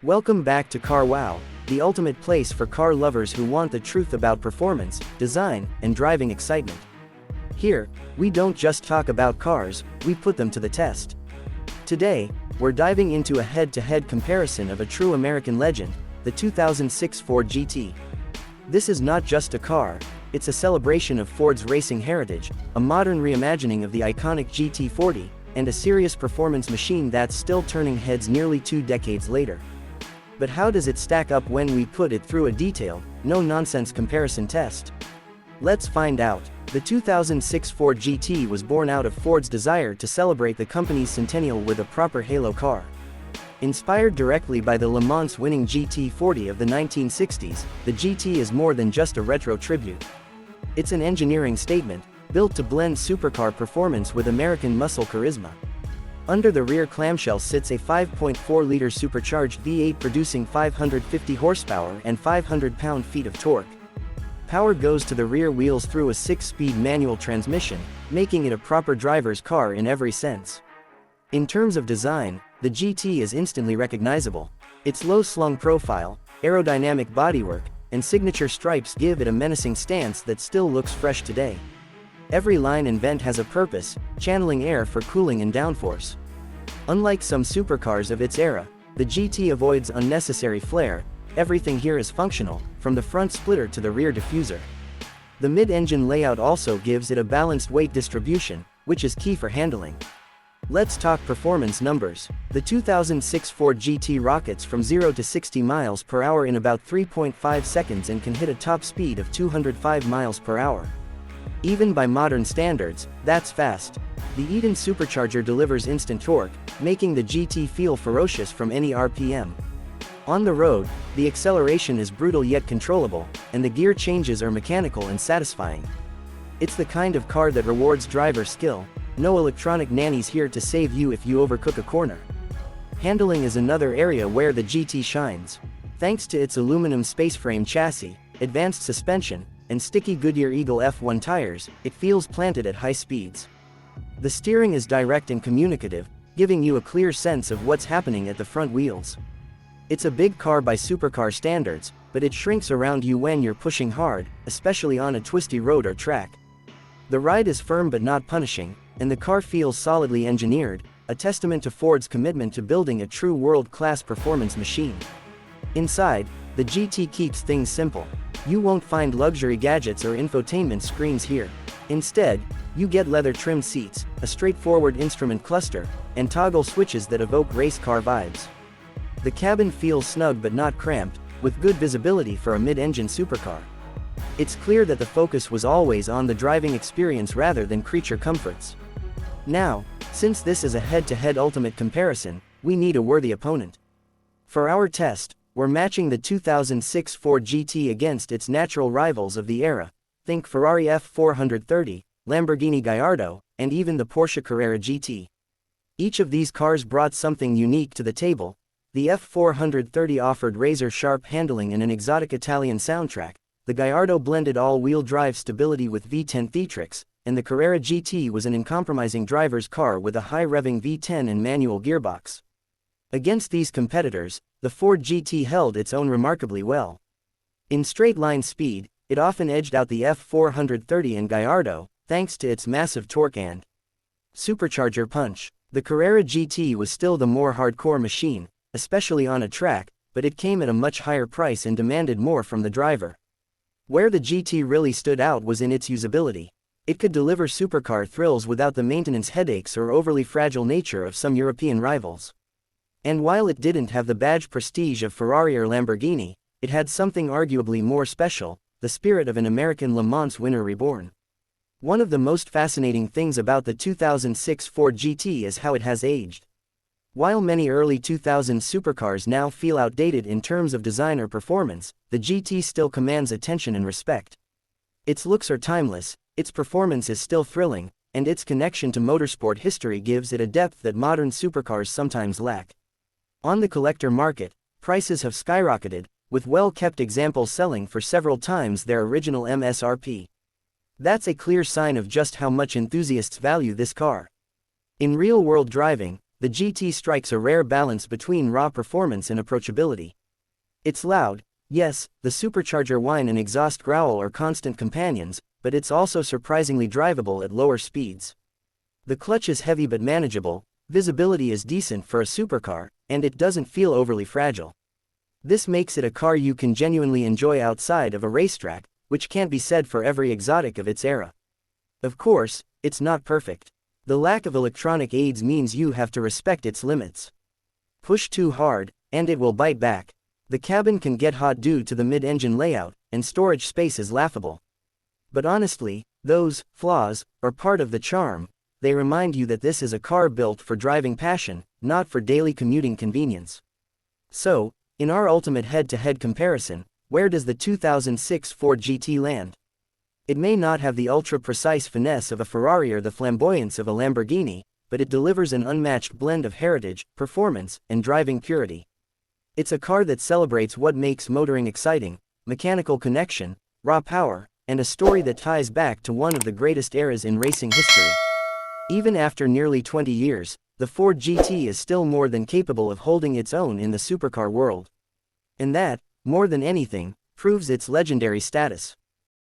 Welcome back to Car Wow, the ultimate place for car lovers who want the truth about performance, design, and driving excitement. Here, we don't just talk about cars, we put them to the test. Today, we're diving into a head-to-head comparison of a true American legend, the 2006 Ford GT. This is not just a car, it's a celebration of Ford's racing heritage, a modern reimagining of the iconic GT40, and a serious performance machine that's still turning heads nearly 2 decades later. But how does it stack up when we put it through a detailed, no-nonsense comparison test? Let's find out. The 2006 Ford GT was born out of Ford's desire to celebrate the company's centennial with a proper halo car. Inspired directly by the Le Mans winning GT40 of the 1960s, the GT is more than just a retro tribute. It's an engineering statement, built to blend supercar performance with American muscle charisma. Under the rear clamshell sits a 5.4-liter supercharged V8 producing 550 horsepower and 500 pound-feet of torque. Power goes to the rear wheels through a 6-speed manual transmission, making it a proper driver's car in every sense. In terms of design, the GT is instantly recognizable. Its low-slung profile, aerodynamic bodywork, and signature stripes give it a menacing stance that still looks fresh today. Every line and vent has a purpose, channeling air for cooling and downforce. Unlike some supercars of its era, the GT avoids unnecessary flair. Everything here is functional, from the front splitter to the rear diffuser. The mid-engine layout also gives it a balanced weight distribution, which is key for handling. Let's talk performance numbers. The 2006 Ford GT rockets from 0 to 60 miles per hour in about 3.5 seconds and can hit a top speed of 205 miles per hour. Even by modern standards, that's fast. The Eaton supercharger delivers instant torque, making the GT feel ferocious from any RPM. On the road, the acceleration is brutal yet controllable, and the gear changes are mechanical and satisfying. It's the kind of car that rewards driver skill. No electronic nannies here to save you if you overcook a corner. Handling is another area where the GT shines. Thanks to its aluminum spaceframe chassis, advanced suspension, and sticky Goodyear Eagle F1 tires, it feels planted at high speeds. The steering is direct and communicative, giving you a clear sense of what's happening at the front wheels. It's a big car by supercar standards, but it shrinks around you when you're pushing hard, especially on a twisty road or track. The ride is firm but not punishing, and the car feels solidly engineered, a testament to Ford's commitment to building a true world-class performance machine. Inside, the GT keeps things simple. You won't find luxury gadgets or infotainment screens here. Instead, you get leather-trimmed seats, a straightforward instrument cluster, and toggle switches that evoke race car vibes. The cabin feels snug but not cramped, with good visibility for a mid-engine supercar. It's clear that the focus was always on the driving experience rather than creature comforts. Now, since this is a head-to-head ultimate comparison, we need a worthy opponent. For our test, we're matching the 2006 Ford GT against its natural rivals of the era. Think Ferrari F430, Lamborghini Gallardo, and even the Porsche Carrera GT. Each of these cars brought something unique to the table. The F430 offered razor-sharp handling and an exotic Italian soundtrack. The Gallardo blended all-wheel drive stability with V10 theatrics, and the Carrera GT was an uncompromising driver's car with a high-revving V10 and manual gearbox. Against these competitors, the Ford GT held its own remarkably well. In straight-line speed, it often edged out the F430 and Gallardo, thanks to its massive torque and supercharger punch. The Carrera GT was still the more hardcore machine, especially on a track, but it came at a much higher price and demanded more from the driver. Where the GT really stood out was in its usability. It could deliver supercar thrills without the maintenance headaches or overly fragile nature of some European rivals. And while it didn't have the badge prestige of Ferrari or Lamborghini, it had something arguably more special, the spirit of an American Le Mans winner reborn. One of the most fascinating things about the 2006 Ford GT is how it has aged. While many early 2000s supercars now feel outdated in terms of design or performance, the GT still commands attention and respect. Its looks are timeless, its performance is still thrilling, and its connection to motorsport history gives it a depth that modern supercars sometimes lack. On the collector market, prices have skyrocketed, with well-kept examples selling for several times their original MSRP. That's a clear sign of just how much enthusiasts value this car. In real-world driving, the GT strikes a rare balance between raw performance and approachability. It's loud, yes, the supercharger whine and exhaust growl are constant companions, but it's also surprisingly drivable at lower speeds. The clutch is heavy but manageable, visibility is decent for a supercar, and it doesn't feel overly fragile. This makes it a car you can genuinely enjoy outside of a racetrack, which can't be said for every exotic of its era. Of course, it's not perfect. The lack of electronic aids means you have to respect its limits. Push too hard, and it will bite back. The cabin can get hot due to the mid-engine layout, and storage space is laughable. But honestly, those flaws are part of the charm. They remind you that this is a car built for driving passion, not for daily commuting convenience. So, in our ultimate head-to-head comparison, where does the 2006 Ford GT land? It may not have the ultra-precise finesse of a Ferrari or the flamboyance of a Lamborghini, but it delivers an unmatched blend of heritage, performance, and driving purity. It's a car that celebrates what makes motoring exciting: mechanical connection, raw power, and a story that ties back to one of the greatest eras in racing history. Even after nearly 20 years, the Ford GT is still more than capable of holding its own in the supercar world. And that, more than anything, proves its legendary status.